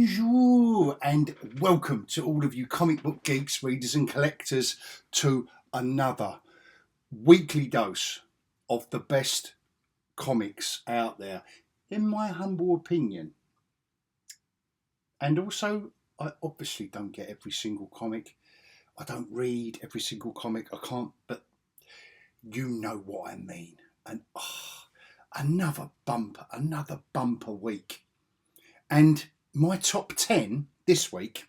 Bonjour and welcome to all of you comic book geeks, readers and collectors to another weekly dose of the best comics out there, in my humble opinion. And also, I obviously don't get every single comic. I don't read every single comic. I can't, but you know what I mean. And another bumper week. And my top 10 this week,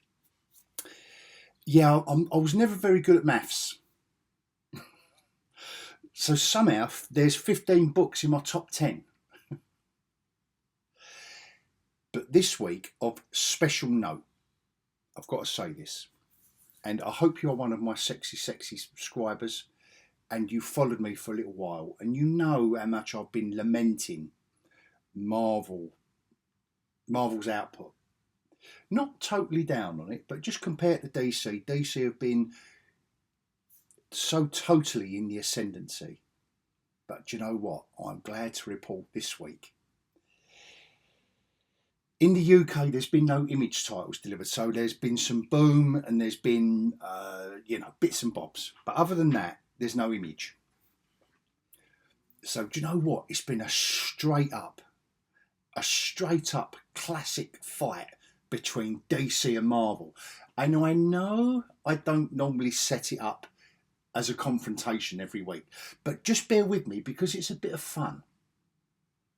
I was never very good at maths. So somehow there's 15 books in my top 10. But this week, of special note, I've got to say this, and I hope you're one of my sexy subscribers and you followed me for a little while and you know how much I've been lamenting Marvel's output. Not totally down on it, but just compared to DC, DC have been so totally in the ascendancy. But you know what? I'm glad to report this week, in the UK, there's been no Image titles delivered. So there's been some Boom and there's been, bits and bobs. But other than that, there's no Image. So do you know what? It's been a straight up classic fight between DC and Marvel. And I know I don't normally set it up as a confrontation every week, but just bear with me because it's a bit of fun.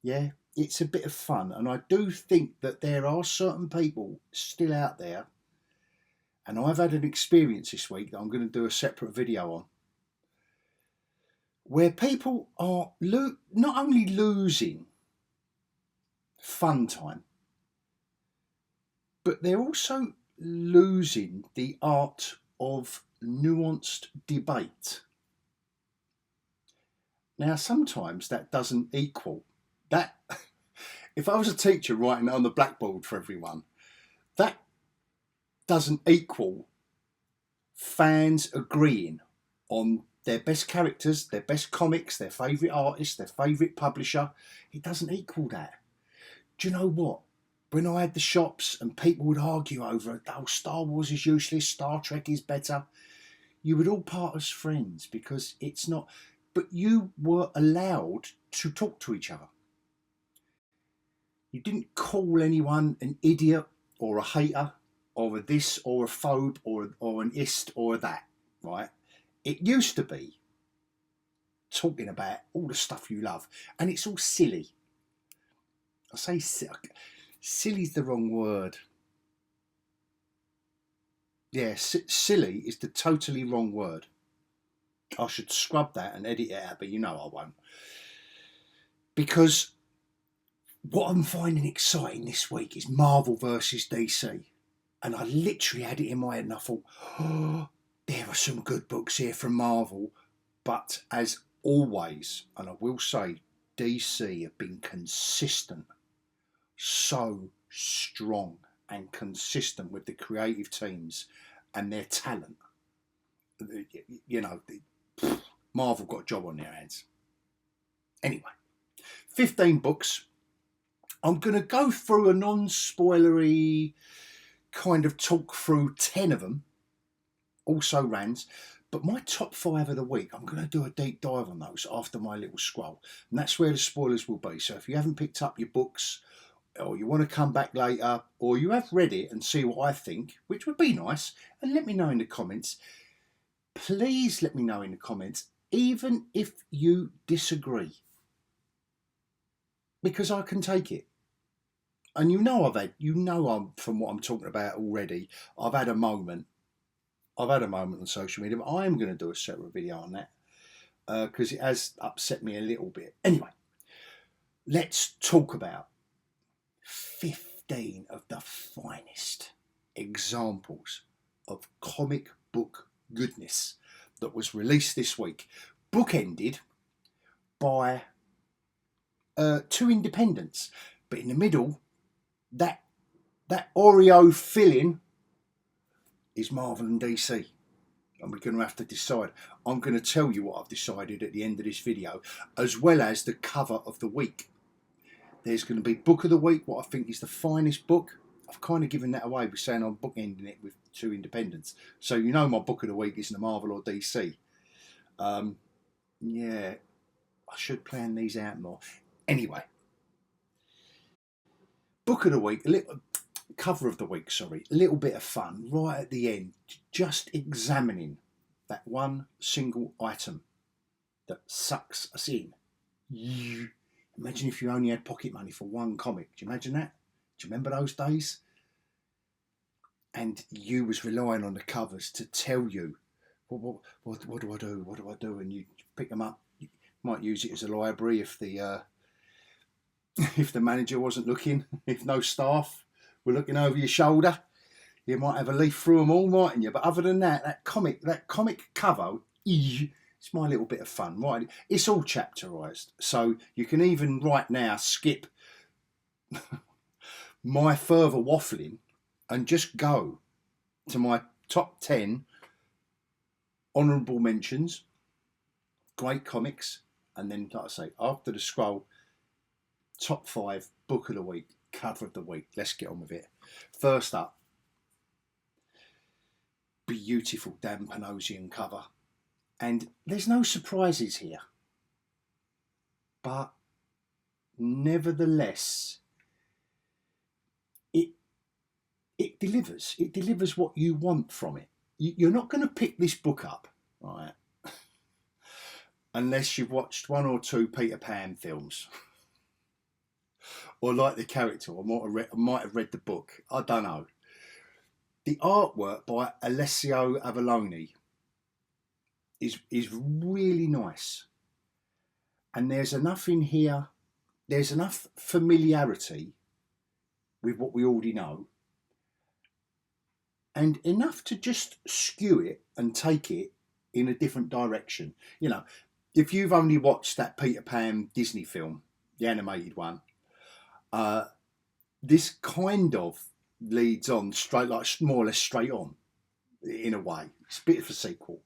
Yeah, it's a bit of fun. And I do think that there are certain people still out there, and I've had an experience this week that I'm going to do a separate video on, where people are not only losing fun time, but they're also losing the art of nuanced debate. Now, sometimes that doesn't equal that. If I was a teacher writing on the blackboard for everyone, that doesn't equal fans agreeing on their best characters, their best comics, their favourite artist, their favourite publisher. It doesn't equal that. Do you know what? When I had the shops and people would argue over, oh, Star Wars is useless, Star Trek is better, you would all part as friends because it's not. But you were allowed to talk to each other. You didn't call anyone an idiot or a hater or a this or a phobe or an ist or a that, right? It used to be talking about all the stuff you love, and it's all silly. I say silly's the wrong word. Yeah, silly is the totally wrong word. I should scrub that and edit it out, but you know I won't. Because what I'm finding exciting this week is Marvel versus DC. And I literally had it in my head and I thought, oh, there are some good books here from Marvel. But as always, and I will say, DC have been consistent, so strong and consistent with the creative teams and their talent. You know, Marvel got a job on their hands. Anyway, 15 books. I'm going to go through a non-spoilery kind of talk through 10 of them, also Rands. But my top 5 of the week, I'm going to do a deep dive on those after my little scroll. And that's where the spoilers will be. So if you haven't picked up your books, or you want to come back later, or you have read it and see what I think, which would be nice, and let me know in the comments. Please let me know in the comments, even if you disagree, because I can take it. And I'm from what I'm talking about already, I've had a moment on social media, but I am going to do a separate video on that because it has upset me a little bit. Anyway, let's talk about 15 of the finest examples of comic book goodness that was released this week, bookended by 2 independents, but in the middle, that Oreo filling is Marvel and DC, and we're going to have to decide. I'm going to tell you what I've decided at the end of this video, as well as the cover of the week. There's going to be book of the week, what I think is the finest book, I've kind of given that away with saying I'm bookending it with 2 independents. So you know my book of the week isn't a Marvel or DC. Yeah, I should plan these out more. Anyway, book of the week, cover of the week, sorry, a little bit of fun right at the end, just examining that one single item that sucks us in. Imagine if you only had pocket money for one comic. Do you imagine that? Do you remember those days? And you was relying on the covers to tell you, what do I do? What do I do? And you pick them up. You might use it as a library if the manager wasn't looking, if no staff were looking over your shoulder. You might have a leaf through them all, mightn't you? But other than that, that comic cover, it's my little bit of fun, right? It's all chapterised, so you can even right now skip my further waffling and just go to my top 10 honourable mentions, great comics, and then, like I say, after the scroll, top 5 book of the week, cover of the week. Let's get on with it. First up, beautiful Dan Panosian cover. And there's no surprises here. But nevertheless, it delivers. It delivers what you want from it. You're not going to pick this book up, right, unless you've watched 1 or 2 Peter Pan films. Or like the character, or might have read the book. I don't know. The artwork by Alessio Avallone is really nice, and there's enough in here. There's enough familiarity with what we already know, and enough to just skew it and take it in a different direction. You know, if you've only watched that Peter Pan Disney film, the animated one, this kind of leads on straight, like more or less straight on, in a way. It's a bit of a sequel.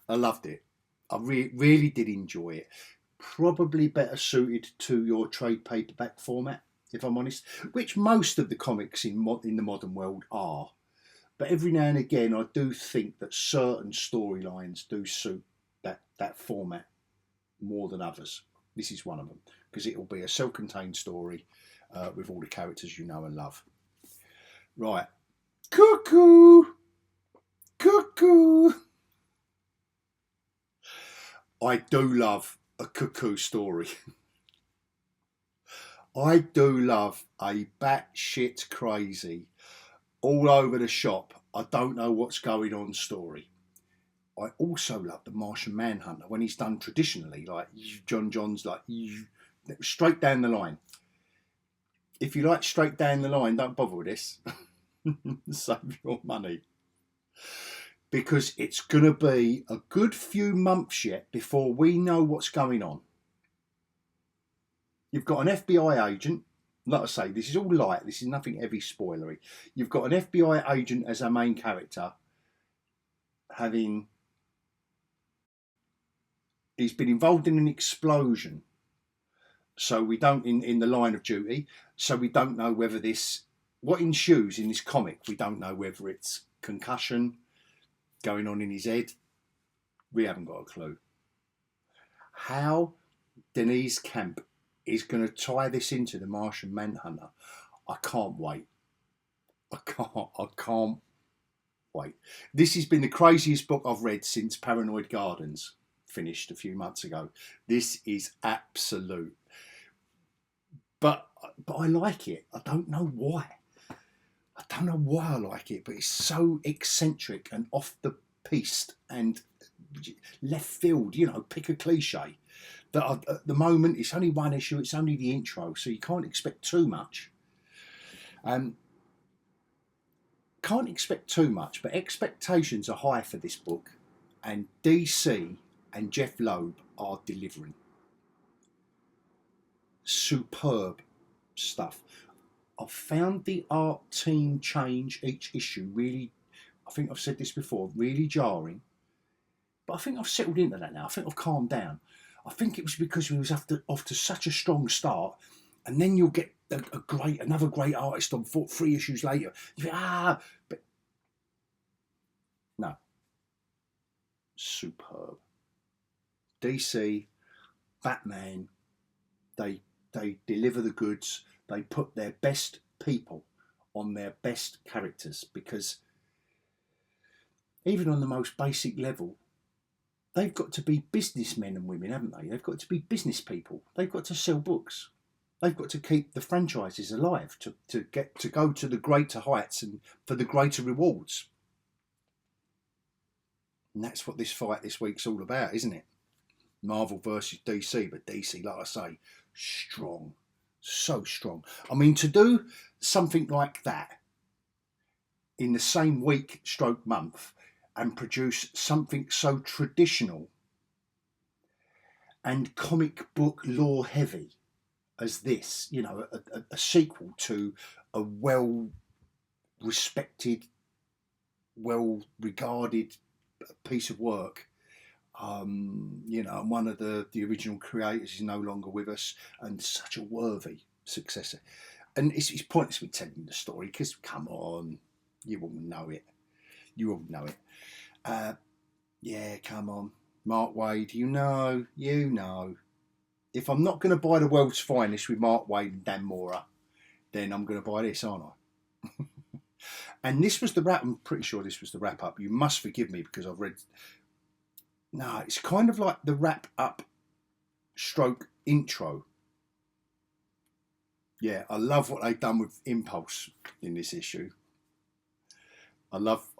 I loved it. I really did enjoy it. Probably better suited to your trade paperback format, if I'm honest, which most of the comics in the modern world are. But every now and again, I do think that certain storylines do suit that format more than others. This is one of them, because it will be a self-contained story with all the characters you know and love. Right. Cuckoo! Cuckoo! I do love a cuckoo story. I do love a batshit crazy, all over the shop, I don't know what's going on story. I also love the Martian Manhunter when he's done traditionally, like John's like straight down the line. If you like straight down the line, don't bother with this. Save your money. Because it's going to be a good few months yet before we know what's going on. You've got an FBI agent. Like I say, this is all light. This is nothing heavy spoilery. You've got an FBI agent as our main character. He's been involved in an explosion. So we don't, in the line of duty, so we don't know whether what ensues in this comic, we don't know whether it's concussion going on in his head. We haven't got a clue. How Denise Camp is going to tie this into the Martian Manhunter, I can't wait. I can't wait. This has been the craziest book I've read since Paranoid Gardens finished a few months ago. This is absolute. But I like it. I don't know why. I like it, but it's so eccentric and off the piste and left field, you know, pick a cliche. That at the moment, it's only one issue, it's only the intro, so you can't expect too much. Can't expect too much, but expectations are high for this book, and DC and Jeff Loeb are delivering. Superb stuff. I've found the art team change each issue really, I think I've said this before, really jarring. But I think I've settled into that now. I think I've calmed down. I think it was because we was off to such a strong start, and then you'll get another great artist on foot 3 issues later. You think, but no, superb. DC, Batman, they deliver the goods. They put their best people on their best characters, because even on the most basic level, they've got to be businessmen and women, haven't they? They've got to be business people. They've got to sell books. They've got to keep the franchises alive, to get to go to the greater heights and for the greater rewards. And that's what this fight this week's all about, isn't it? Marvel versus DC, but DC, like I say, strong, so strong. I mean, to do something like that in the same week stroke month and produce something so traditional and comic book lore heavy as this, you know, a sequel to a well-respected, well-regarded piece of work. You know, and one of the original creators is no longer with us, and such a worthy successor. And it's pointless me telling you the story, because come on, you all know it. You all know it. Yeah, come on, Mark Waid. You know. If I'm not going to buy The World's Finest with Mark Waid and Dan Mora, then I'm going to buy this, aren't I? And this was the wrap. I'm pretty sure this was the wrap up. You must forgive me, because I've read. No, it's kind of like the wrap up stroke intro. Yeah, I love what they've done with Impulse in this issue. I love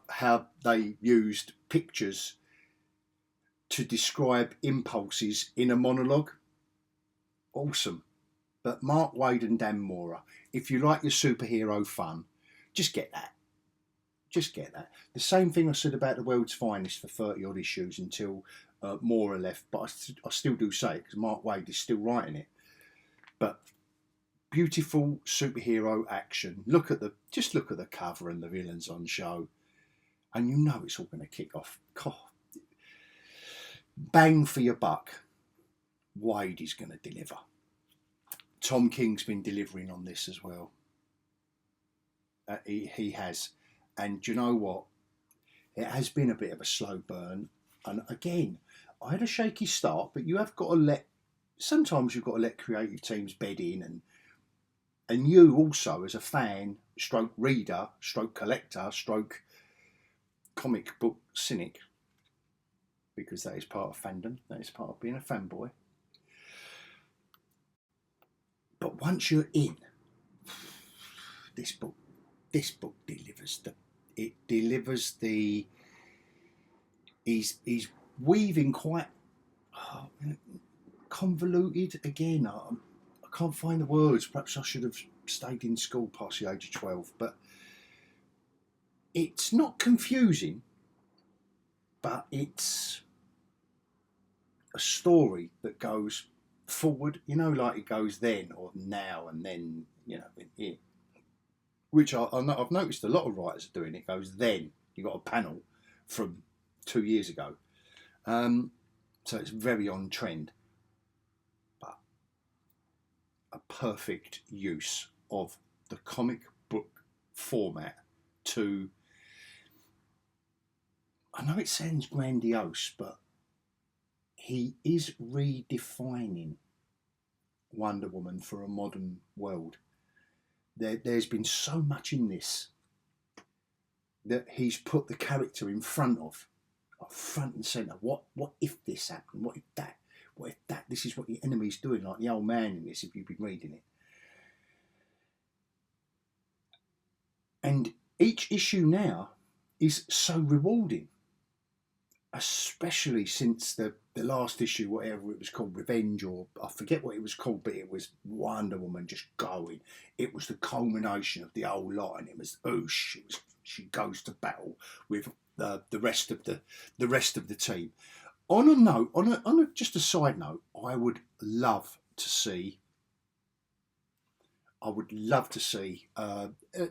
how they used pictures to describe impulses in a monologue. Awesome. But Mark Waid and Dan Mora, if you like your superhero fun, just get that. Just get that. The same thing I said about The World's Finest for 30 odd issues until Mora left, but I still do say it, because Mark Waid is still writing it. But beautiful superhero action. Just look at the cover and the villains on show, and you know it's all going to kick off. God. Bang for your buck. Waid is going to deliver. Tom King's been delivering on this as well. He has. And do you know what? It has been a bit of a slow burn. And again, I had a shaky start, but you have got to sometimes you've got to let creative teams bed in, and you also, as a fan, stroke reader, stroke collector, stroke comic book cynic, because that is part of fandom, that is part of being a fanboy. But once you're in, this book delivers he's weaving quite convoluted, again, I can't find the words, perhaps I should have stayed in school past the age of 12, but it's not confusing, but it's a story that goes forward, you know, like it goes then or now and then, you know, here. Which I've noticed a lot of writers are doing. It goes then. You got a panel from 2 years ago, so it's very on trend. But a perfect use of the comic book format to. I know it sounds grandiose, but he is redefining Wonder Woman for a modern world. There's been so much in this that he's put the character in front and centre. What if this happened? What if that? What if that? This is what the enemy's doing, like the old man in this, if you've been reading it. And each issue now is so rewarding, especially since the last issue, whatever it was called, Revenge, or I forget what it was called, but it was Wonder Woman just going. It was the culmination of the whole lot, and it was oosh. She goes to battle with the rest of the team. On a note, just a side note, I would love to see at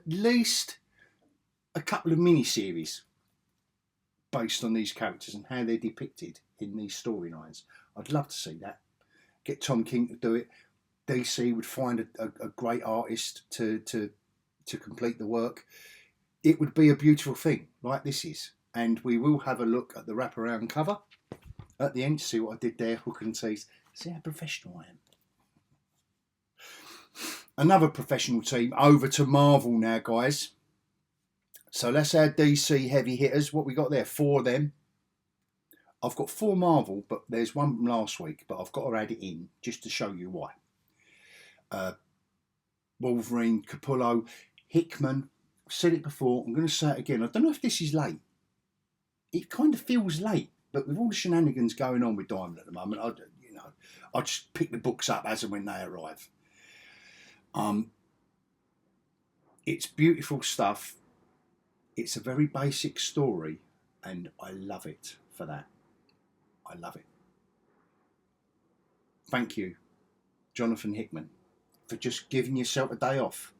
least a couple of mini-series based on these characters and how they're depicted in these storylines. I'd love to see that. Get Tom King to do it. DC would find a great artist to complete the work, it would be a beautiful thing like this is. And we will have a look at the wraparound cover at the end to see what I did there, hook and tease. See how professional I am. Another professional team over to Marvel now, guys. So let's add DC heavy hitters. What we got there? 4 of them. I've got 4 Marvel, but there's one from last week, but I've got to add it in just to show you why. Wolverine, Capullo, Hickman. I've said it before. I'm going to say it again. I don't know if this is late. It kind of feels late, but with all the shenanigans going on with Diamond at the moment, I just pick the books up as and when they arrive. It's beautiful stuff. It's a very basic story, and I love it for that. I love it. Thank you, Jonathan Hickman, for just giving yourself a day off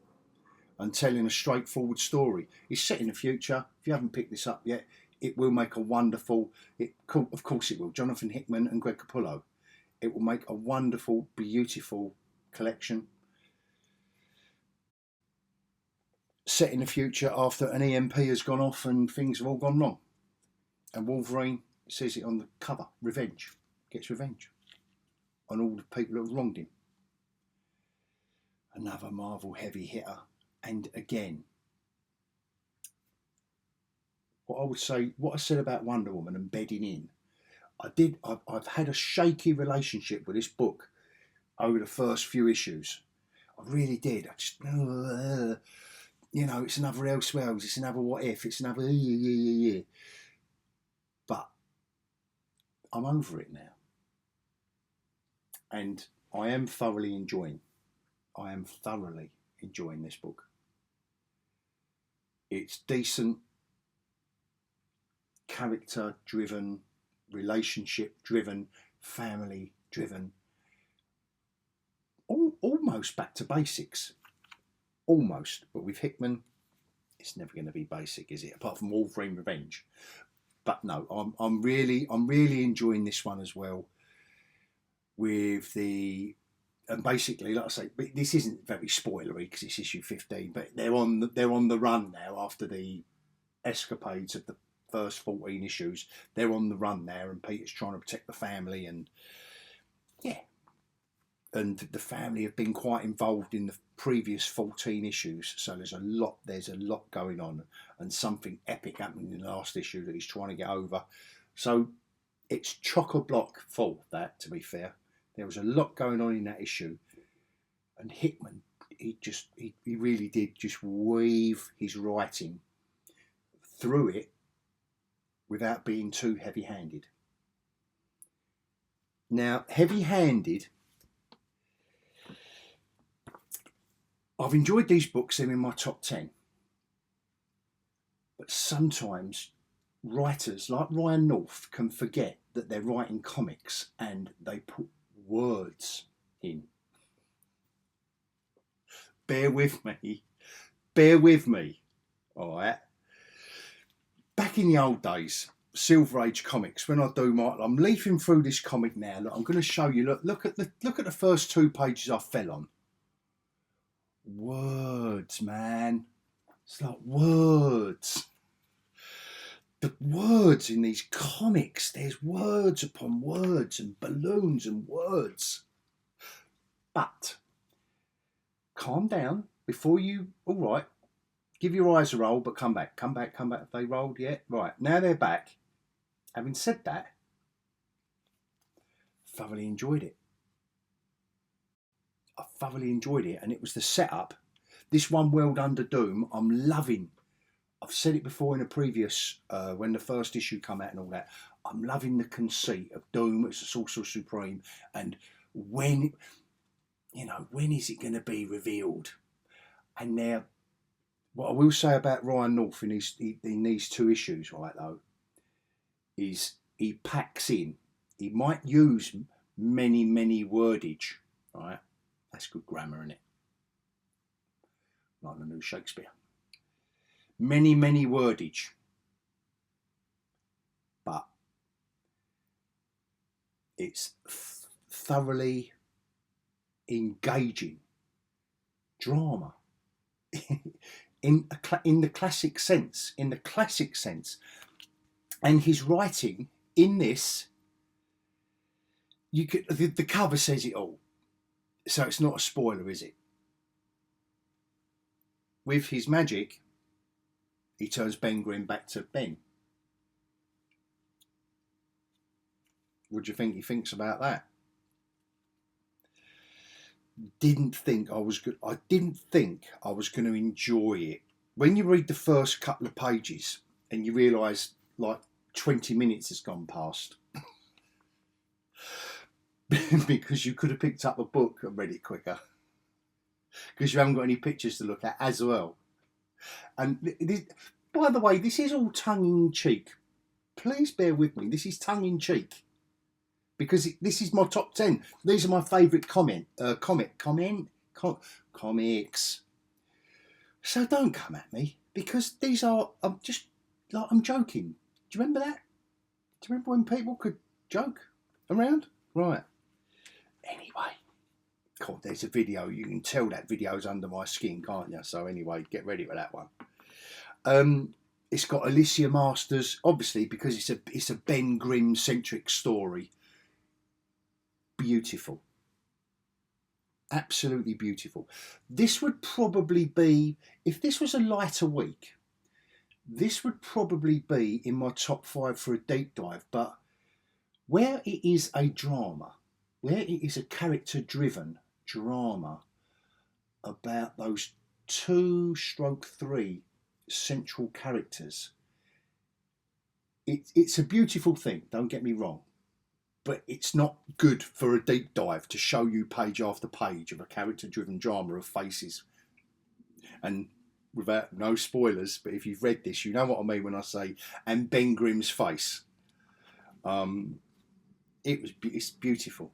and telling a straightforward story. It's set in the future. If you haven't picked this up yet, it will make a wonderful, of course it will, Jonathan Hickman and Greg Capullo. It will make a wonderful, beautiful collection. Set in the future after an EMP has gone off and things have all gone wrong. And Wolverine, says it on the cover, revenge, gets revenge on all the people that have wronged him. Another Marvel heavy hitter. And again, what I would say, what I said about Wonder Woman and bedding in, I've had a shaky relationship with this book over the first few issues. I really did. I just, it's another Elseworlds, it's another What If, it's another But I'm over it now. And I am thoroughly enjoying this book. It's decent, character driven, relationship driven, family driven, almost back to basics. Almost, but with Hickman, it's never going to be basic, is it? Apart from Wolverine Revenge. But no, I'm really enjoying this one as well. And basically, like I say, this isn't very spoilery because it's issue 15, but they're on the run now after the escapades of the first 14 issues. They're on the run now, and Peter's trying to protect the family, and the family have been quite involved in the previous 14 issues. So there's a lot going on, and something epic happened in the last issue that he's trying to get over. So it's chock-a-block full, that, to be fair. There was a lot going on in that issue, and Hickman, he really did just weave his writing through it without being too heavy-handed. Now, heavy-handed, I've enjoyed these books, they're in my top 10. But sometimes writers like Ryan North can forget that they're writing comics and they put words in. Bear with me, all right? Back in the old days, Silver Age comics, when I'm leafing through this comic now. Look, I'm going to show you. Look at the first 2 pages I fell on. Words, man. It's like words. The words in these comics, there's words upon words and balloons and words. But calm down before you, all right, give your eyes a roll, but come back. Have they rolled yet? Right, now they're back. Having said that, thoroughly enjoyed it. I thoroughly enjoyed it, and it was the setup. This One World Under Doom, I'm loving. I've said it before in a previous, when the first issue come out and all that. I'm loving the conceit of Doom as a Sorcerer Supreme, and when is it going to be revealed? And now, what I will say about Ryan North in these 2 issues, right, though, is he packs in. He might use many wordage, right? That's good grammar, isn't it? Like the new Shakespeare. Many wordage. But it's thoroughly engaging drama in the classic sense. And his writing in this, the cover says it all, so it's not a spoiler, is it? With his magic, he turns Ben Grimm back to Ben. What do you think he thinks about that? Didn't think I was good. I didn't think I was going to enjoy it. When you read the first couple of pages and you realise like 20 minutes has gone past because you could have picked up a book and read it quicker because you haven't got any pictures to look at as well. And this, by the way, this is all tongue-in-cheek. Please bear with me. This is tongue-in-cheek because this is my top 10. These are my favourite comics. So don't come at me because these are, I'm just like, I'm joking. Do you remember that? Do you remember when people could joke around? Right. Anyway, God, there's a video. You can tell that video's under my skin, can't you? So anyway, get ready for that one. It's got Alicia Masters, obviously, because it's a Ben Grimm centric story. Beautiful. Absolutely beautiful. This would probably be, if this was a lighter week, this would probably be in my top 5 for a deep dive. But where it is a drama, where it is a character-driven drama about those 2/3 central characters, it's a beautiful thing, don't get me wrong. But it's not good for a deep dive to show you page after page of a character-driven drama of faces. And without no spoilers, but if you've read this, you know what I mean when I say, and Ben Grimm's face. It's beautiful.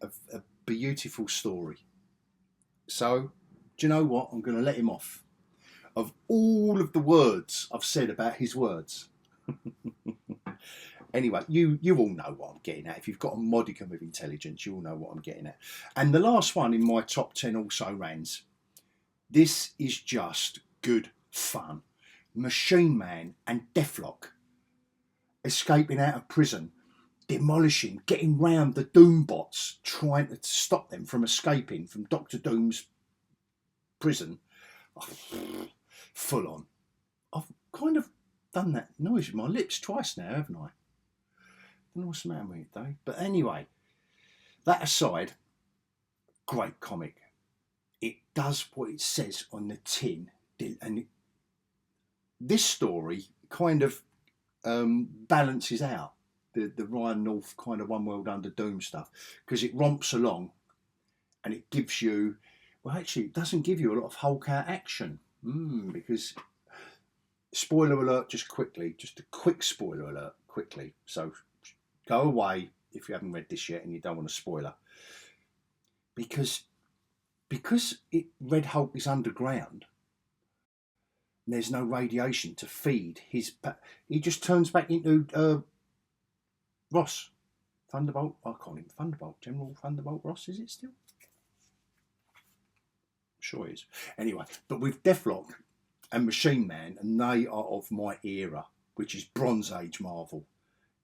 A beautiful story. So, do you know what? I'm going to let him off. Of all of the words I've said about his words. Anyway, you all know what I'm getting at. If you've got a modicum of intelligence, you all know what I'm getting at. And the last one in my top 10 also rans. This is just good fun. Machine Man and Deathlock escaping out of prison, demolishing, getting round the Doombots, trying to stop them from escaping from Dr. Doom's prison. Oh, full on. I've kind of done that noise with my lips twice now, haven't I? I don't know what's the matter with it though. But anyway, that aside, great comic. It does what it says on the tin. And this story kind of balances out the Ryan North kind of One World Under Doom stuff, because it romps along and it gives you, well, actually, it doesn't give you a lot of Hulk out action. Because, spoiler alert, just a quick spoiler alert, quickly. So go away if you haven't read this yet and you don't want a spoiler. Because Red Hulk is underground, there's no radiation to feed his... He just turns back into Ross. Thunderbolt, I call him Thunderbolt. General Thunderbolt Ross, is it still? Sure is. Anyway, but with Deathlock and Machine Man, and they are of my era, which is Bronze Age Marvel.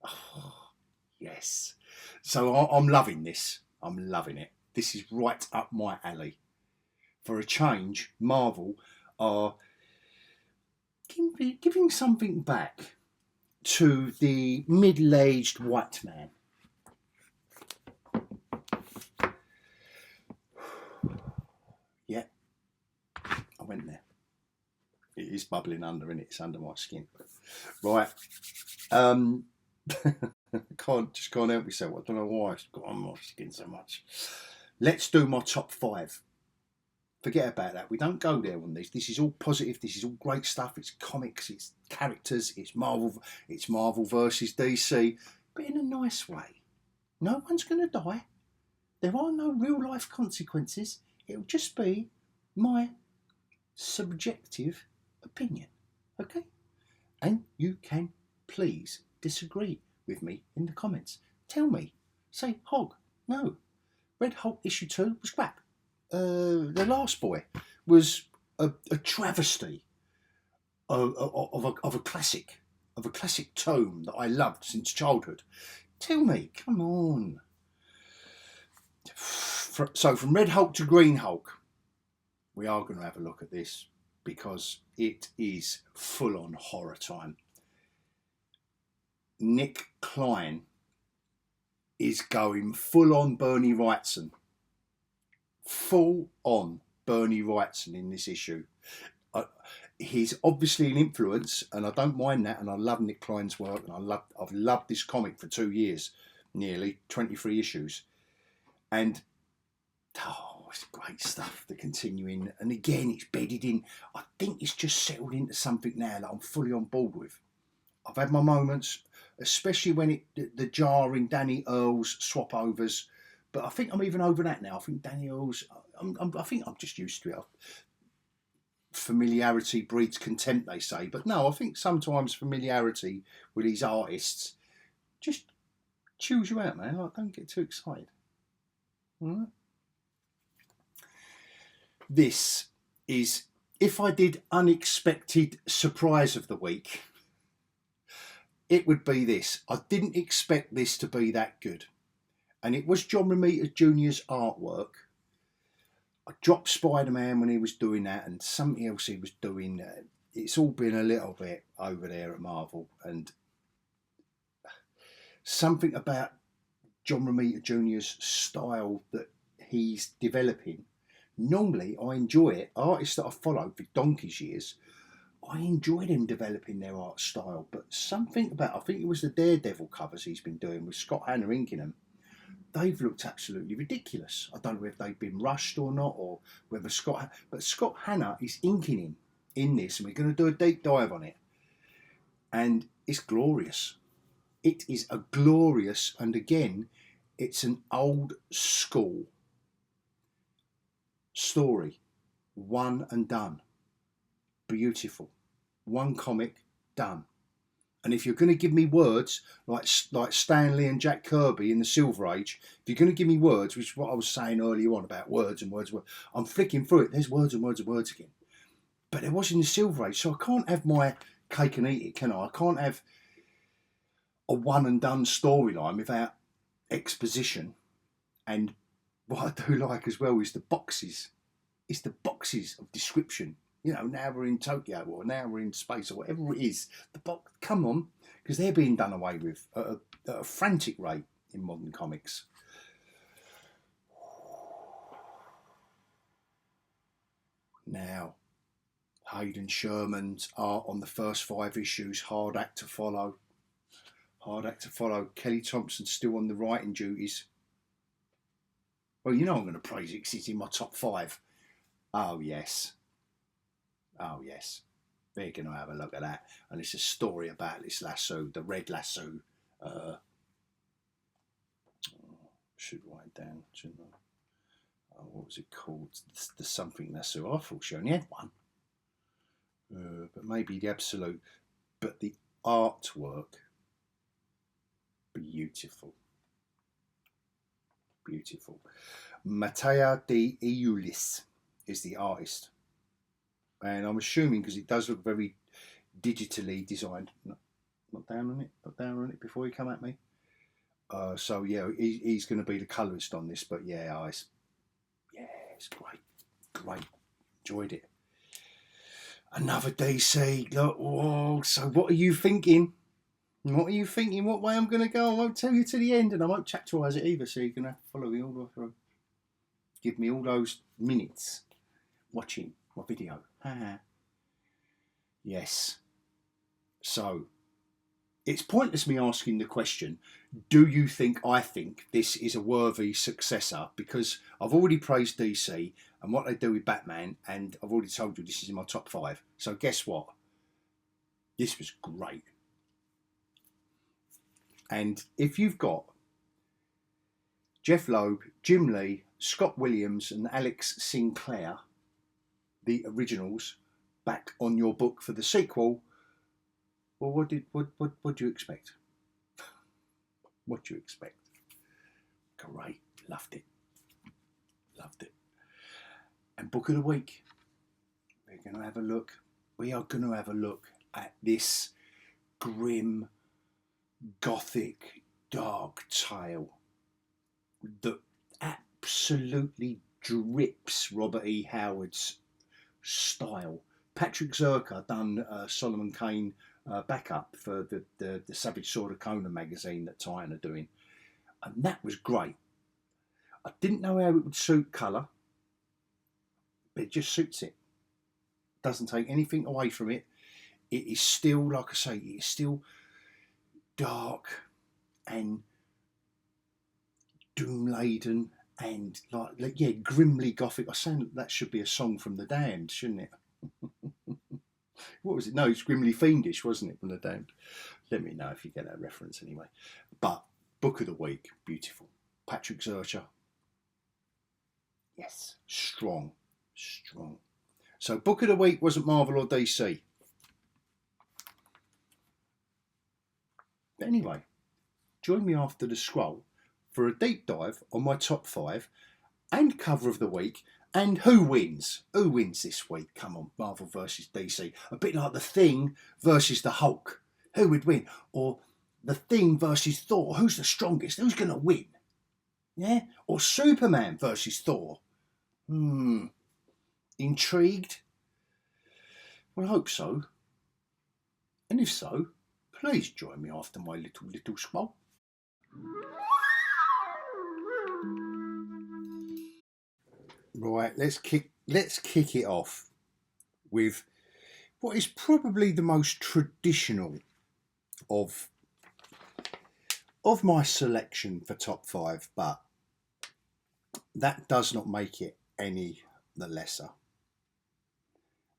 Oh, yes. So I'm loving this. I'm loving it. This is right up my alley. For a change, Marvel are giving something back to the middle-aged white man. Yeah, I went there. It is bubbling under, and it's under my skin. Right. Just can't help myself. I don't know why it's got on my skin so much. Let's do my top 5. Forget about that. We don't go there on this. This is all positive. This is all great stuff. It's comics. It's characters. It's Marvel. It's Marvel versus DC, but in a nice way. No one's going to die. There are no real life consequences. It'll just be my subjective opinion. Okay? And you can please disagree with me in the comments. Tell me. Say, Hog, no. Red Hulk issue 2 was crap. The Last Boy was a travesty of a classic tome that I loved since childhood. Tell me, come on. So from Red Hulk to Green Hulk, we are going to have a look at this because it is full on horror time. Nick Klein is going full on Bernie Wrightson. Full on Bernie Wrightson in this issue. He's obviously an influence, and I don't mind that, and I love Nick Klein's work, and I've loved this comic for 2 years, nearly 23 issues. And it's great stuff, the continuing, and again it's bedded in. I think it's just settled into something now that I'm fully on board with. I've had my moments, especially when the jarring Danny Earls swap overs, but I think I'm even over that now. I think Danny Earls, I think I'm just used to it. Familiarity breeds contempt, they say, but no, I think sometimes familiarity with these artists just chews you out, man. Like, don't get too excited. All right? This is, if I did unexpected surprise of the week, it would be this. I didn't expect this to be that good. And it was John Romita Jr.'s artwork. I dropped Spiderman when he was doing that, and something else he was doing. It's all been a little bit over there at Marvel. And something about John Romita Jr.'s style that he's developing. Normally, I enjoy it. Artists that I've followed for donkey's years, I enjoy them developing their art style. But something about, I think it was the Daredevil covers he's been doing with Scott Hanna inking them, they've looked absolutely ridiculous. I don't know if they've been rushed or not, or whether but Scott Hanna is inking him in this, and we're going to do a deep dive on it. And it's glorious. It is a glorious, and again, it's an old school story. One and done. Beautiful. One comic, done. And if you're going to give me words like Stan Lee and Jack Kirby in the Silver Age, if you're going to give me words, which is what I was saying earlier on about words and words, I'm flicking through it. There's words and words and words again. But there was in the Silver Age, so I can't have my cake and eat it, can I? I can't have a one and done storyline without exposition. And what I do like as well is the boxes. It's the boxes of description. You know, now we're in Tokyo, or now we're in space, or whatever it is. The box, come on, because they're being done away with at a frantic rate in modern comics. Now, Hayden Sherman's art on the first 5 issues, hard act to follow. Hard act to follow. Kelly Thompson's still on the writing duties. Well, you know I'm going to praise it because it's in my top 5. Oh, yes. Oh, yes. We're going to have a look at that. And it's a story about this lasso, the red lasso. Should write down, shouldn't I? What was it called? The something lasso. I thought she only had one. But maybe the absolute. But the artwork, beautiful. Beautiful. Matea de Iulis is the artist. And I'm assuming, because it does look very digitally designed. Not down on it. Not down on it before you come at me. So yeah, he's going to be the colourist on this. But yeah, it's great. Great. Enjoyed it. Another DC. Look, whoa. So what are you thinking? What are you thinking? What way I'm going to go? I won't tell you to the end, and I won't chapterise it either. So you're going to have to follow me all the way through. Give me all those minutes watching my video. Yes. So, it's pointless me asking the question, do you think I think this is a worthy successor? Because I've already praised DC and what they do with Batman, and I've already told you this is in my top 5. So guess what? This was great. And if you've got Jeff Loeb, Jim Lee, Scott Williams and Alex Sinclair, the originals, back on your book for the sequel, well, what do you expect? What do you expect? Great, loved it. Loved it. And book of the week. We are going to have a look at this grim, gothic, dark tale that absolutely drips Robert E. Howard's style. Patrick Zirka done Solomon Kane backup for the Savage Sword of Conan magazine that Titan are doing, and that was great. I didn't know how it would suit colour, but it just suits it. Doesn't take anything away from it. It is still, like I say, it is still dark and doom laden and like grimly gothic. I sound that should be a song from The Damned, shouldn't it? What was it? No, it's Grimly Fiendish, wasn't it, from The Damned? Let me know if you get that reference anyway. But book of the week, beautiful. Patrick Zirka. Yes, strong. So book of the week wasn't Marvel or DC. But anyway, join me after the scroll for a deep dive on my top 5 and cover of the week and who wins. Who wins this week? Come on, Marvel versus DC. A bit like The Thing versus the Hulk. Who would win? Or The Thing versus Thor. Who's the strongest? Who's going to win? Yeah? Or Superman versus Thor. Intrigued? Well, I hope so. And if so, please join me after my little scroll. Right, let's kick it off with what is probably the most traditional of my selection for top 5, but that does not make it any the lesser.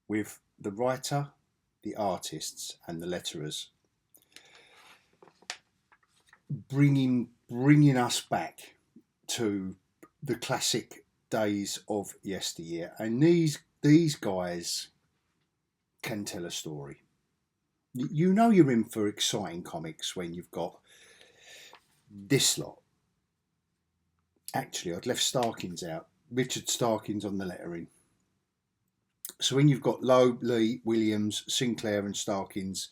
With the writer, the artists, and the letterers bringing us back to the classic days of yesteryear, and these guys can tell a story. You know you're in for exciting comics when you've got this lot. Actually, I'd left Starkins out. Richard Starkins on the lettering. So when you've got Loeb, Lee, Williams, Sinclair and Starkins,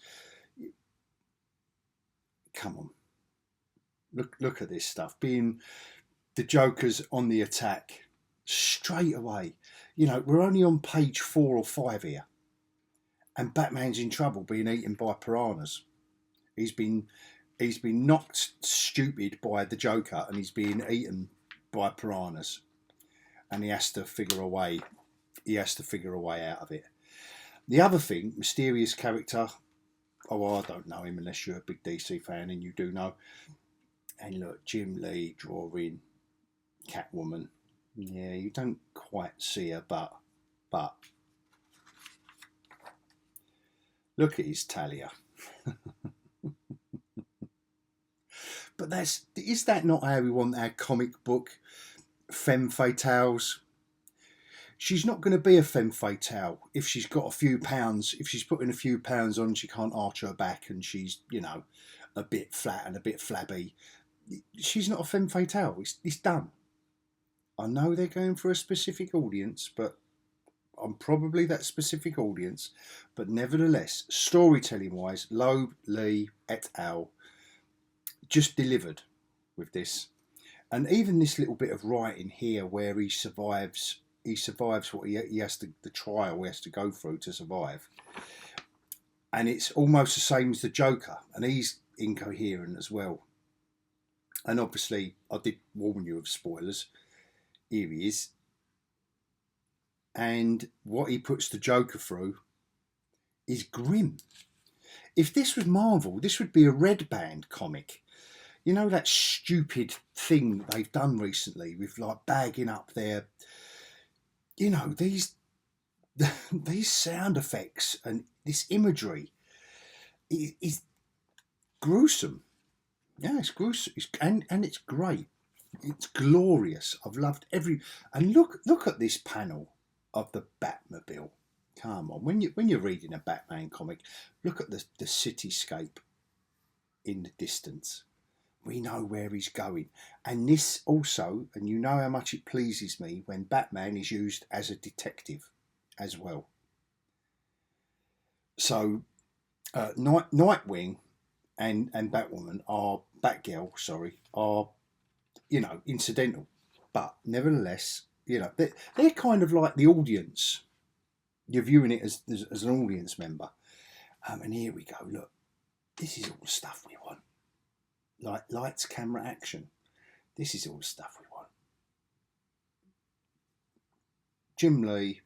come on. Look at this stuff. Being the Joker's on the attack straight away. You know, we're only on page 4 or 5 here. And Batman's in trouble being eaten by piranhas. He's been knocked stupid by the Joker and he's being eaten by piranhas. And he has to figure a way out of it. The other thing, mysterious character. Oh, I don't know him unless you're a big DC fan, and you do know. And look, Jim Lee drawing Catwoman. Yeah, you don't quite see her, but look at his Talia. But is that not how we want our comic book femme fatales? She's not going to be a femme fatale if she's got a few pounds. If she's putting a few pounds on, she can't arch her back and she's, a bit flat and a bit flabby. She's not a femme fatale. It's done. I know they're going for a specific audience, but I'm probably that specific audience. But nevertheless, storytelling-wise, Loeb, Lee, et al. Just delivered with this. And even this little bit of writing here where he survives what he has to, the trial he has to go through to survive. And it's almost the same as the Joker, and he's incoherent as well. And obviously, I did warn you of spoilers. Here he is. And what he puts the Joker through is grim. If this was Marvel, this would be a Red Band comic. You know that stupid thing they've done recently with like bagging up their, these sound effects and this imagery is gruesome. Yeah, it's gruesome, and it's great. It's glorious. I've loved and look at this panel of the Batmobile. Come on, when you're reading a Batman comic, look at the cityscape in the distance. We know where he's going. And this also, and you know how much it pleases me when Batman is used as a detective as well. So Nightwing and Batwoman are Batgirl, are, you know, incidental, but nevertheless, you know, they're kind of like the audience. You're viewing it as an audience member. And here we go. Look, this is all the stuff we want. Like lights, camera, action. This is all the stuff we want. Jim Lee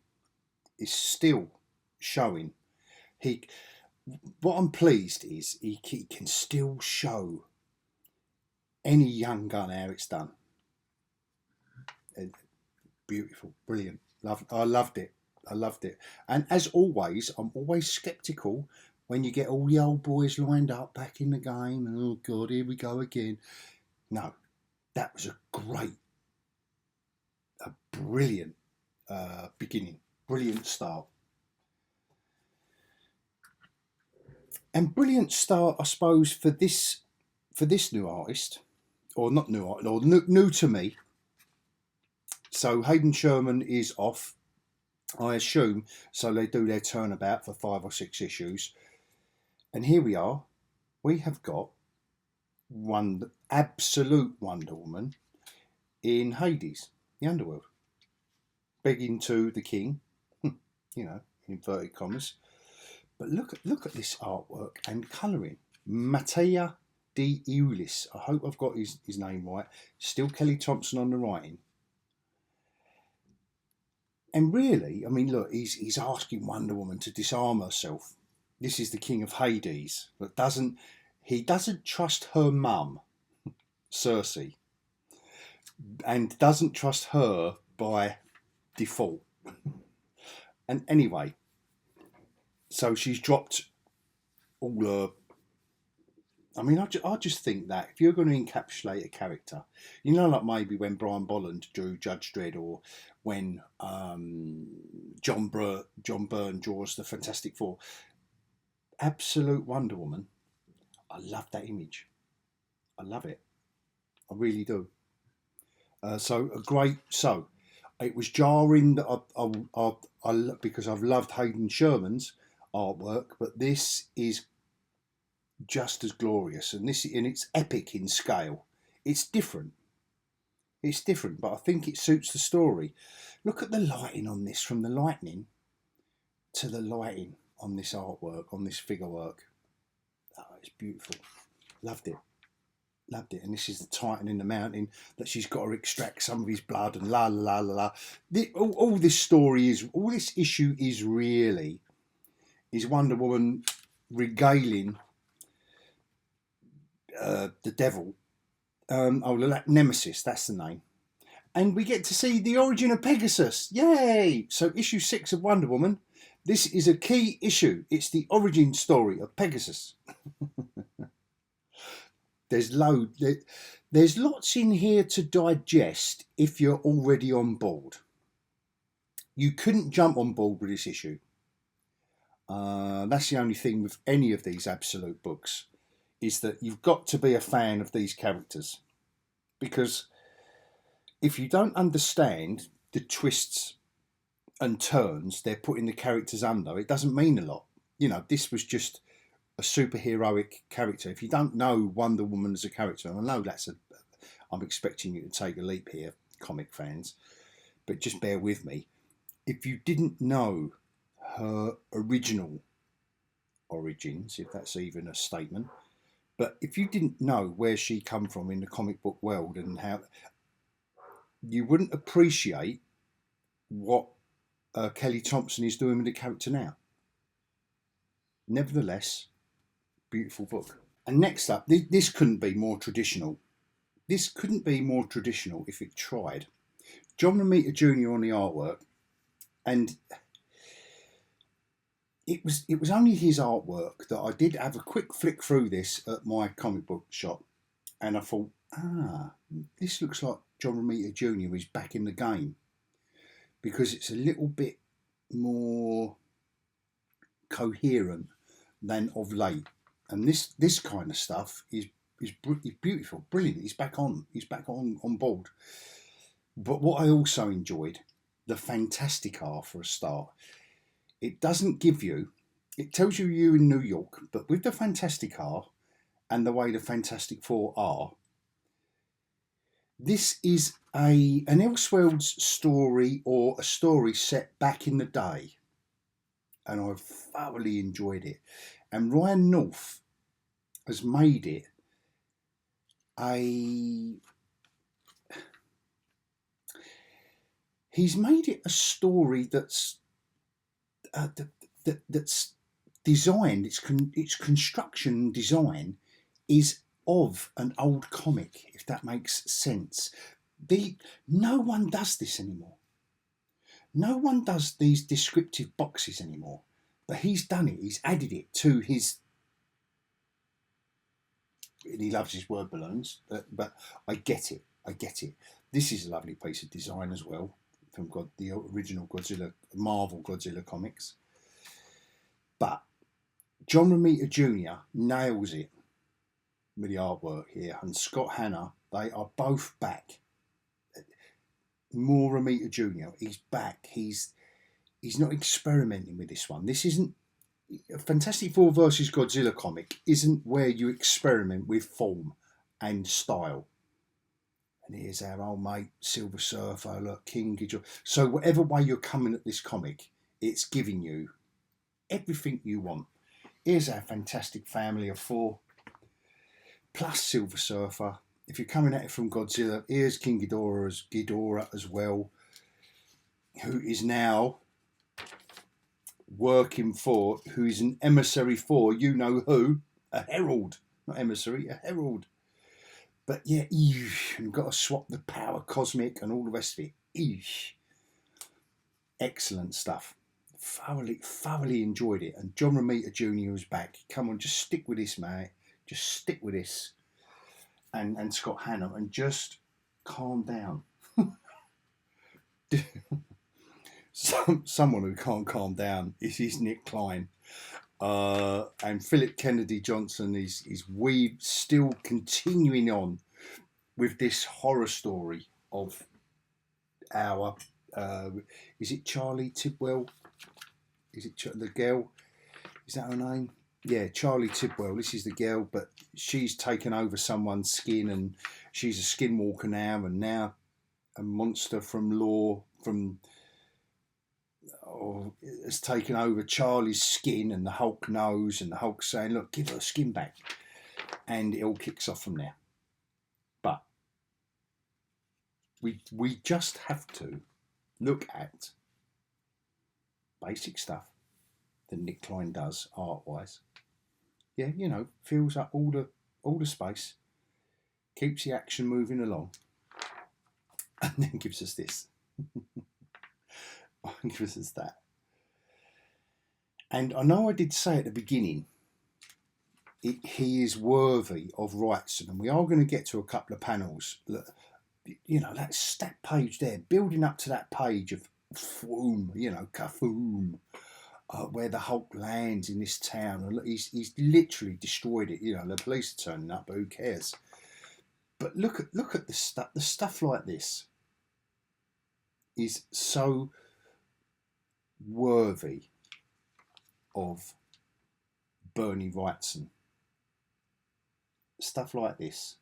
is still showing. What I'm pleased is he can still show any young gun how it's done. Beautiful, brilliant. I loved it. And as always, I'm always sceptical when you get all the old boys lined up back in the game. And oh God, here we go again. No, that was a brilliant beginning, brilliant start. And brilliant start, I suppose, for this new artist, or not new artist, or new to me. So Hayden Sherman is off, I assume, so they do their turnabout for 5 or 6 issues. And here we are. We have got absolute Wonder Woman in Hades, the underworld, begging to the king, you know, inverted commas. But look at this artwork and colouring. Mattia De Eulis. I hope I've got his name right. Still Kelly Thompson on the writing. And really, I mean, look, he's asking Wonder Woman to disarm herself. This is the king of Hades, but he doesn't trust her mum, Cersei, and doesn't trust her by default. And anyway, so she's dropped all her. I mean, I just think that if you're going to encapsulate a character, you know, like maybe when Brian Bolland drew Judge Dredd, or when John Byrne draws the Fantastic Four, absolute Wonder Woman. I love that image. I love it. I really do. So it was jarring that I because I've loved Hayden Sherman's artwork, but this is just as glorious, and it's epic in scale. It's different, but I think it suits the story. Look at the lighting on this, from the lightning to the lighting on this artwork, on this figure work. Oh, it's beautiful. Loved it. And this is the Titan in the mountain that she's got to extract some of his blood, and la la la la la. All this issue is really Wonder Woman regaling the devil, Nemesis, that's the name, and we get to see the origin of Pegasus. Yay! So issue 6 of Wonder Woman, this is a key issue. It's the origin story of Pegasus. There's lots in here to digest if you're already on board. You couldn't jump on board with this issue. That's the only thing with any of these absolute books, is that you've got to be a fan of these characters, because if you don't understand the twists and turns they're putting the characters under, it doesn't mean a lot. You know, this was just a superheroic character. If you don't know Wonder Woman as a character, and I know I'm expecting you to take a leap here, comic fans, but just bear with me. If you didn't know her original origins, if that's even a statement, but if you didn't know where she come from in the comic book world and how, you wouldn't appreciate what Kelly Thompson is doing with the character now. Nevertheless, beautiful book. And next up, this couldn't be more traditional. This couldn't be more traditional if it tried. John Romita Jr. on the artwork, and it was only his artwork that I did have a quick flick through this at my comic book shop, and I thought, this looks like John Romita Jr. is back in the game, because it's a little bit more coherent than of late. And this kind of stuff is he's beautiful, brilliant. He's back on. He's back on board. But what I also enjoyed, the Fantastic R for a start. It doesn't give you. It tells you're in New York, but with the Fantastic R and the way the Fantastic Four are, this is an Elseworlds story or a story set back in the day, and I've thoroughly enjoyed it. And Ryan North has made it he's made it a story that's that's designed. Its construction design is of an old comic, if that makes sense. No one does this anymore. No one does these descriptive boxes anymore. But he's done it. He's added it to his. And he loves his word balloons, but I get it. I get it. This is a lovely piece of design as well from the original Godzilla, Marvel Godzilla comics. But John Romita Jr. nails it with the artwork here, and Scott Hanna, they are both back. More Romita Jr. He's back. He's not experimenting with this one. This isn't Fantastic Four versus Godzilla comic. Isn't where you experiment with form and style. And here's our old mate Silver Surfer, look, King Ghidorah. So whatever way you're coming at this comic, it's giving you everything you want. Here's our fantastic family of four, plus Silver Surfer. If you're coming at it from Godzilla, here's King Ghidorah as well, who is now working for, who is an emissary for, you know who, a herald, not emissary, a herald. But yeah, you've got to swap the power cosmic and all the rest of it. Excellent stuff. Thoroughly enjoyed it. And John Romita Jr. is back. Come on, just stick with this, mate. Just stick with this. And Scott Hanna, and just calm down. Someone who can't calm down is Nick Klein. And Philip Kennedy Johnson is still continuing on with this horror story of our is it Charlie Tidwell? Is it the girl? Is that her name? Yeah, Charlie Tidwell. This is the girl, but she's taken over someone's skin, and she's a skinwalker now, and now a monster from lore has taken over Charlie's skin, and the Hulk knows, and the Hulk's saying, look, give her skin back. And it all kicks off from there. But we just have to look at basic stuff that Nick Klein does art-wise. Yeah, you know, fills up all the space, keeps the action moving along, and then gives us this. Gives us that. And I know I did say at the beginning, he is worthy of Wrightson, and we are going to get to a couple of panels. You know, that page there, building up to that page of Foom, you know, Kafoom, where the Hulk lands in this town. He's literally destroyed it. You know, the police are turning up, but who cares? But look at the stuff like this is so worthy of Bernie Wrightson. Stuff like this.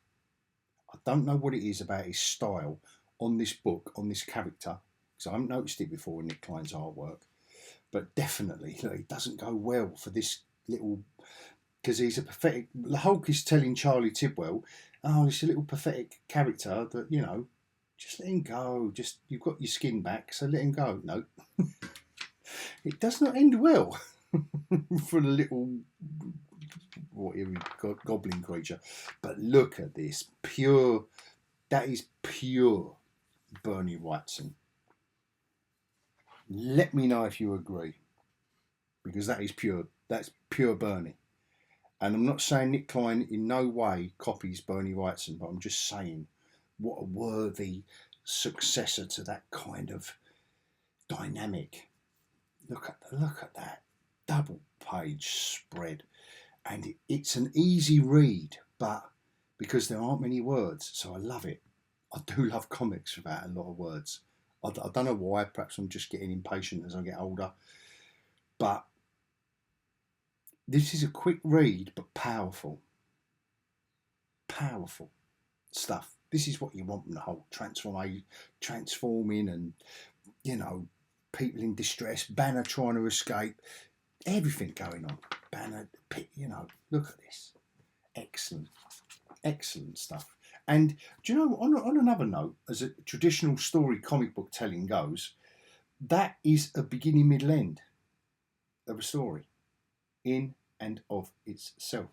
I don't know what it is about his style on this book, on this character, because I haven't noticed it before in Nick Klein's artwork. But definitely, look, it doesn't go well for this little, because he's a pathetic. The Hulk is telling Charlie Tidwell, oh, he's a little pathetic character that, you know, just let him go. Just, you've got your skin back, so let him go. No. It does not end well for the little goblin creature. But look at this. That is pure Bernie Wrightson. Let me know if you agree, because that's pure Bernie. And I'm not saying Nick Klein in no way copies Bernie Wrightson, but I'm just saying what a worthy successor to that kind of dynamic. Look at that double page spread, and it's an easy read, but because there aren't many words. So I love it. I do love comics without a lot of words. I don't know why. Perhaps I'm just getting impatient as I get older. But this is a quick read, but powerful. Powerful stuff. This is what you want from the whole transforming and, you know, people in distress, Banner trying to escape, everything going on. Banner, you know, look at this. Excellent. Excellent stuff. And do you know, on another note, as a traditional story comic book telling goes, that is a beginning, middle, end of a story in and of itself.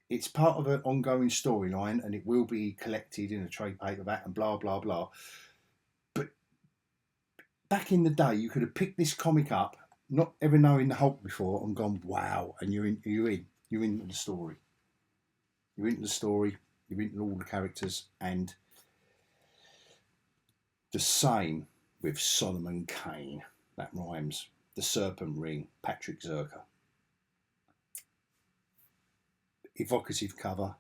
It's part of an ongoing storyline and it will be collected in a trade paperback and blah, blah, blah. But back in the day, you could have picked this comic up, not ever knowing the Hulk before, and gone, wow, and you're into the story. You're into the story, you're into all the characters, and the same with Solomon Kane. That rhymes. The Serpent Ring, Patrick Zircher. Evocative cover.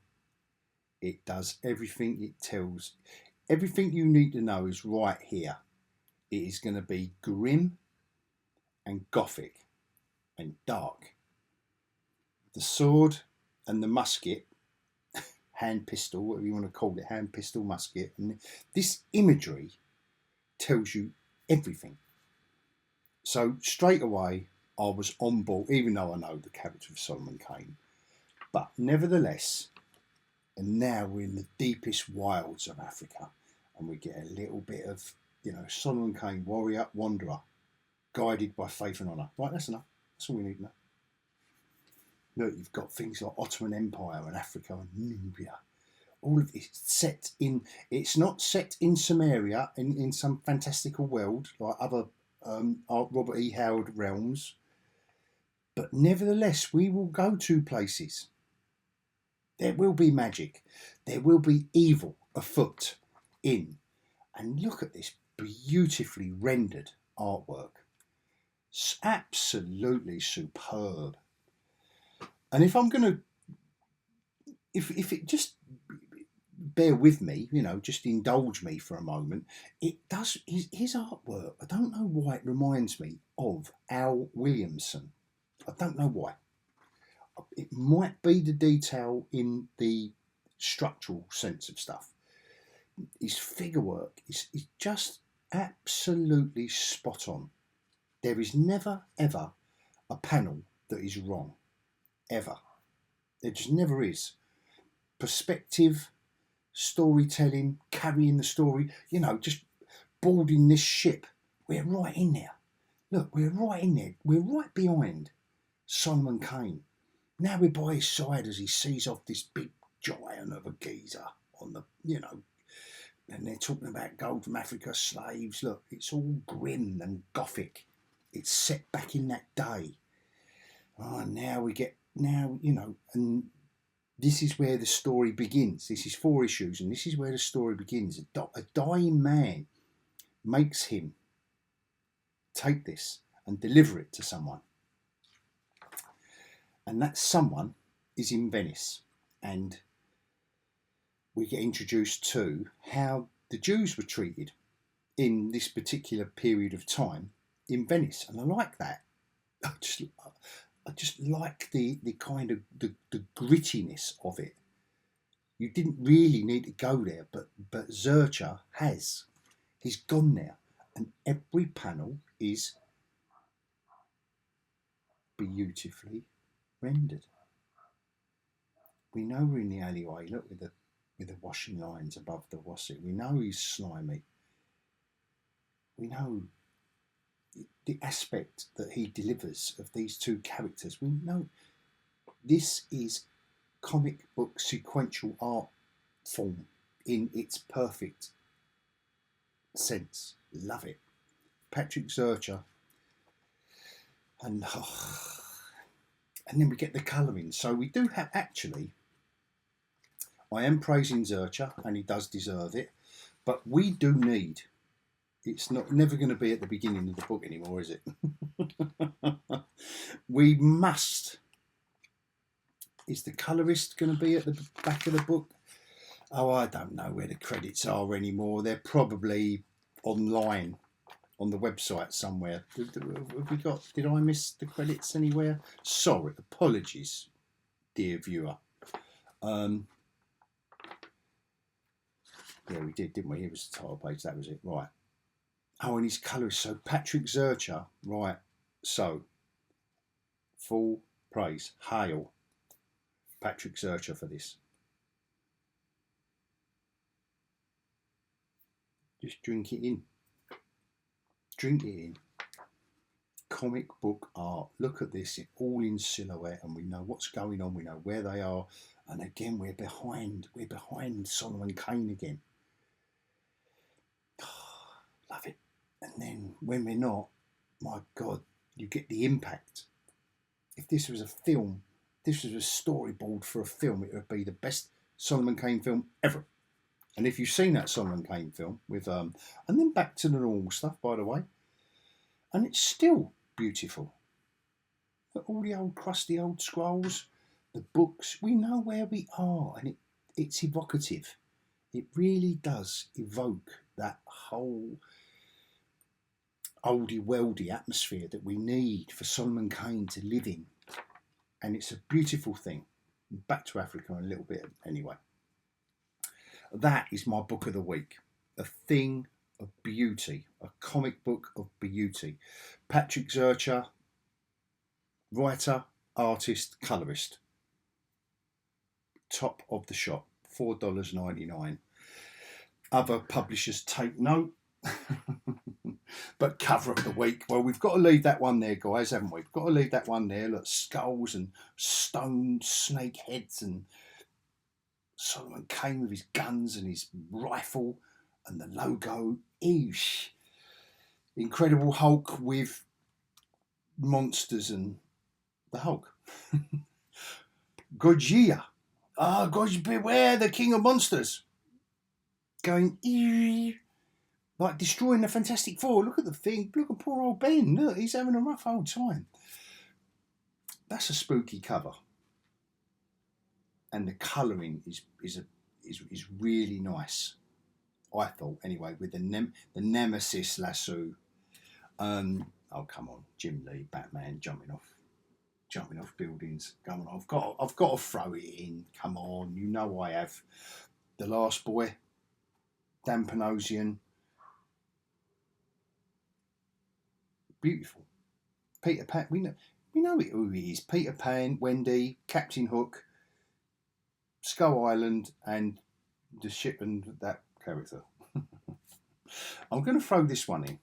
It does everything it tells. Everything you need to know is right here. It is going to be grim and gothic and dark. The sword and the musket, hand pistol, whatever you want to call it, hand pistol, musket, and this imagery tells you everything. So straight away I was on board, even though I know the character of Solomon Kane. But nevertheless, and now we're in the deepest wilds of Africa, and we get a little bit of, you know, Solomon Kane, warrior, wanderer, guided by faith and honour. Right, that's enough. That's all we need to know. Look, you've got things like Ottoman Empire and Africa and Nubia. All of it set in, it's not set in Samaria, in some fantastical world like other Robert E. Howard realms. But nevertheless, we will go to places. There will be magic. There will be evil afoot in. And look at this beautifully rendered artwork. It's absolutely superb. And if I'm going to, if it just bear with me, you know, just indulge me for a moment, it does, his artwork, I don't know why it reminds me of Al Williamson. I don't know why. It might be the detail in the structural sense of stuff. His figure work is just absolutely spot on. There is never, ever a panel that is wrong. Ever. There just never is. Perspective, storytelling, carrying the story, you know, just boarding this ship. We're right in there. Look, we're right in there. We're right behind Solomon Kane. Now we're by his side as he sees off this big giant of a geezer on the, you know, and they're talking about gold from Africa, slaves. Look, it's all grim and gothic. It's set back in that day. Oh, now, you know, and this is where the story begins. This is 4 issues, and this is where the story begins. A dying man makes him take this and deliver it to someone. And that someone is in Venice. And we get introduced to how the Jews were treated in this particular period of time in Venice. And I like that. I just like the kind of the grittiness of it. You didn't really need to go there, but Zurcher has. He's gone there. And every panel is beautifully rendered. We know we're in the alleyway. Look, with the washing lines above the washing. We know he's slimy. We know the aspect that he delivers of these 2 characters. We know this is comic book sequential art form in its perfect sense. Love it. Patrick Zurcher. And then we get the colouring. So we do have, actually, I am praising Zurcher, and he does deserve it, but we do need, it's never going to be at the beginning of the book anymore, is it? We must, is the colourist going to be at the back of the book? Oh, I don't know where the credits are anymore. They're probably online on the website somewhere. Have we got? Did I miss the credits anywhere? Sorry, apologies, dear viewer. Yeah, we did, didn't we? Here was the title page. That was it, right? Oh, and his colourist. So Patrick Zurcher, right? So full praise, hail, Patrick Zurcher for this. Just drink it in. Drink it in. Comic book art. Look at this, it's all in silhouette, and we know what's going on. We know where they are, and again we're behind. We're behind Solomon Kane again. Oh, love it. And then when we're not, my God, you get the impact. If this was a film, this was a storyboard for a film, it would be the best Solomon Kane film ever. And if you've seen that Solomon Kane film with and then back to the normal stuff, by the way, and it's still beautiful. All the old crusty old scrolls, the books, we know where we are, and it's evocative. It really does evoke that whole oldie weldy atmosphere that we need for Solomon Kane to live in. And it's a beautiful thing. Back to Africa in a little bit anyway. That is my book of the week. A thing of beauty. A comic book of beauty. Patrick Zurcher, writer, artist, colourist. Top of the shop. $4.99. Other publishers take note. But cover of the week, well, we've got to leave that one there, guys, haven't we? We've got to leave that one there. Look, skulls and stone snake heads, and Solomon Kane with his guns and his rifle and the logo. Eesh. Incredible Hulk with monsters and the Hulk. Godzilla. Ah, God, beware the king of monsters. Going, eee. Like destroying the Fantastic Four. Look at the thing. Look at poor old Ben. Look, he's having a rough old time. That's a spooky cover. And the colouring is really nice. I thought, anyway, with the Nemesis lasso. Oh, come on. Jim Lee, Batman, jumping off buildings. Come on, I've got to throw it in. Come on. You know I have. The Last Boy. Dan Panosian. Beautiful. Peter Pan, we know who he is. Peter Pan, Wendy, Captain Hook, Skull Island, and the ship and that character. I'm going to throw this one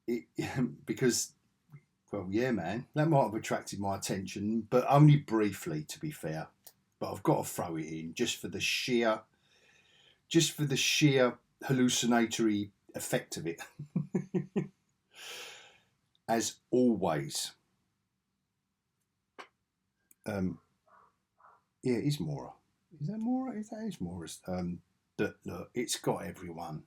in. Because, well, yeah, man, that might have attracted my attention, but only briefly, to be fair. But I've got to throw it in just for the sheer hallucinatory effect of it. As always. Yeah, it is Mora. Is that Mora? That is Mora's. Look, it's got everyone.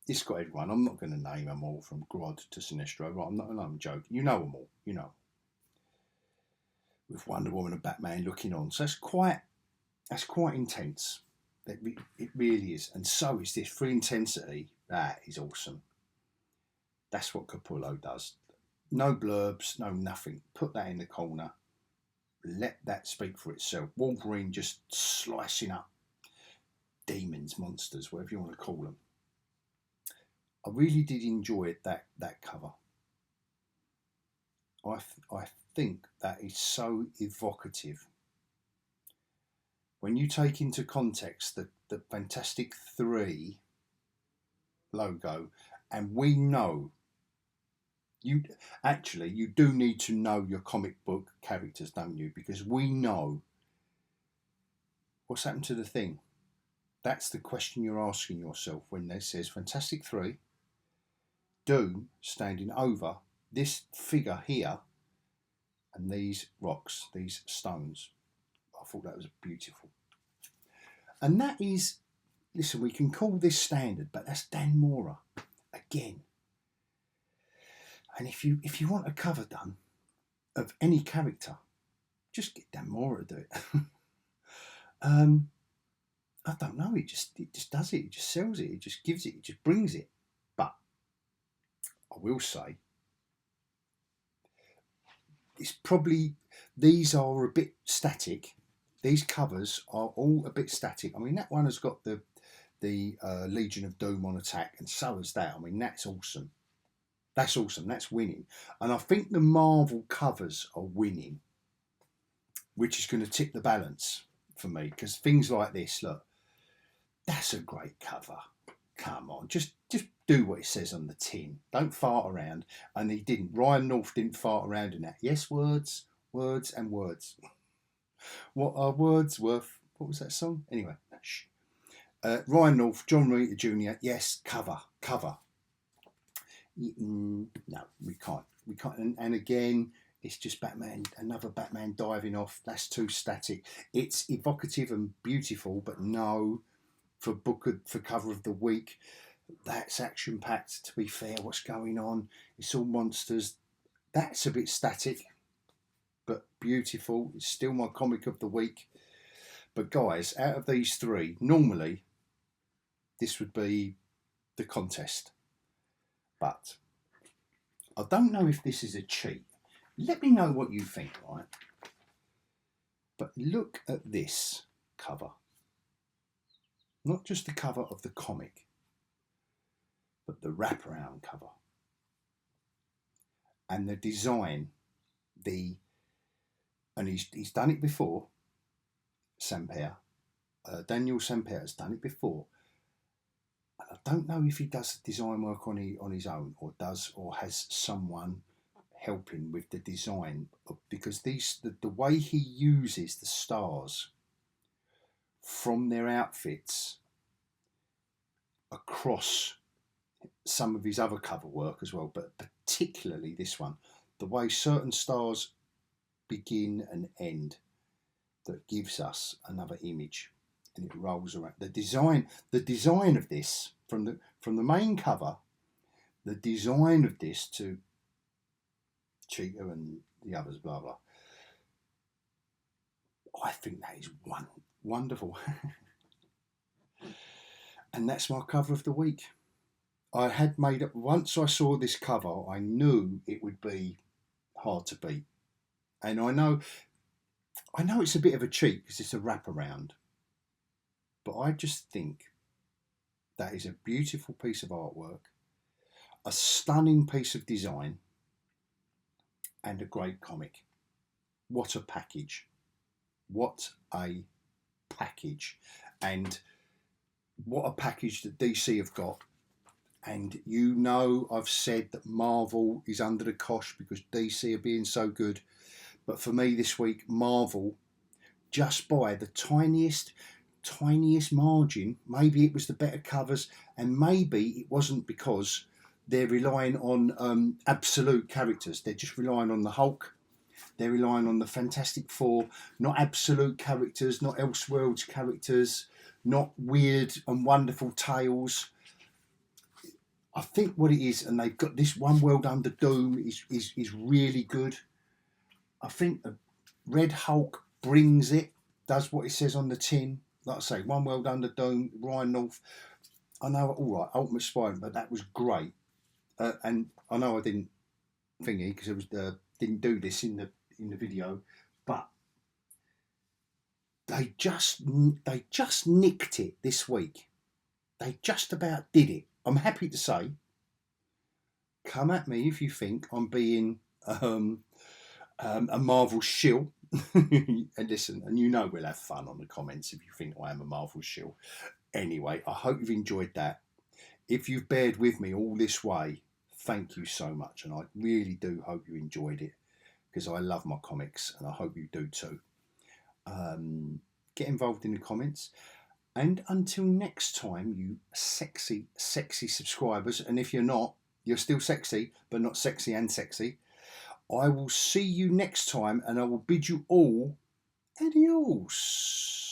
It's got everyone. I'm not going to name them all from Grodd to Sinestro. Right? I'm joking. You know them all. You know. With Wonder Woman and Batman looking on. So that's quite intense. It really is. And so is this. For intensity, that is awesome. That's what Capullo does. No blurbs, no nothing. Put that in the corner. Let that speak for itself. Wolverine just slicing up demons, monsters, whatever you want to call them. I really did enjoy that cover. I think that is so evocative. When you take into context the Fantastic 3 logo, and we know you do need to know your comic book characters, don't you? Because we know what's happened to the Thing. That's the question you're asking yourself when it says Fantastic 3, Doom standing over this figure here, and these rocks, these stones. I thought that was beautiful. And that is, listen, we can call this standard, but that's Dan Mora again. And if you want a cover done of any character, Just get Dan Mora to do it. I don't know. It just does it. It just sells it. It just gives it. It just brings it. But I will say, it's probably, these are a bit static. These covers are all a bit static. I mean, that one has got the Legion of Doom on attack, and so has that. I mean, that's awesome. That's awesome. That's winning. And I think the Marvel covers are winning, which is going to tip the balance for me, because things like this, look, that's a great cover. Come on, just do what it says on the tin. Don't fart around. And he didn't. Ryan North didn't fart around in that. Yes, words, words, and words. What are words worth? What was that song? Anyway, shh. Ryan North, John Romita Jr. Yes, cover. No, we can't. We can't. And again, it's just Batman, another Batman diving off. That's too static. It's evocative and beautiful, but no, for cover of the week, that's action packed. To be fair, what's going on? It's all monsters. That's a bit static, but beautiful. It's still my comic of the week. But guys, out of these three, normally this would be the contest. But I don't know if this is a cheat. Let me know what you think, right? But look at this cover. Not just the cover of the comic, but the wraparound cover. And the design, and he's done it before, Samper. Daniel Samper has done it before. And I don't know if he does design work on his own, or has someone helping with the design, because the way he uses the stars from their outfits across some of his other cover work as well, but particularly this one, the way certain stars begin and end, that gives us another image, and it rolls around. The design of this, from the main cover, the design of this to Cheetah and the others, blah blah, I think that is wonderful. And that's my cover of the week. I had made up, once I saw this cover, I knew it would be hard to beat. And I know it's a bit of a cheat because it's a wraparound, but I just think that is a beautiful piece of artwork, a stunning piece of design, and a great comic. What a package. What a package. And what a package that DC have got. And you know, I've said that Marvel is under the cosh because DC are being so good. But for me this week, Marvel, just by the tiniest margin, maybe it was the better covers, and maybe it wasn't because they're relying on absolute characters. They're just relying on the Hulk. They're relying on the Fantastic Four, not absolute characters, not Elseworlds characters, not weird and wonderful tales. I think what it is, and they've got this One World Under Doom is really good. I think the Red Hulk brings it, does what it says on the tin. Like I say, One World Under Doom, Ryan North. I know, all right, Ultimate Spiderman, but that was great. And I know I didn't thingy because it was didn't do this in the video, but they just nicked it this week. They just about did it. I'm happy to say, come at me if you think I'm being a Marvel shill. And listen, and you know we'll have fun on the comments if you think I am a Marvel shill. Anyway, I hope you've enjoyed that. If you've bared with me all this way, thank you so much, and I really do hope you enjoyed it, because I love my comics and I hope you do too. Get involved in the comments, and until next time, you sexy subscribers, and if you're not, you're still sexy, but not sexy and sexy. I will see you next time, and I will bid you all adios.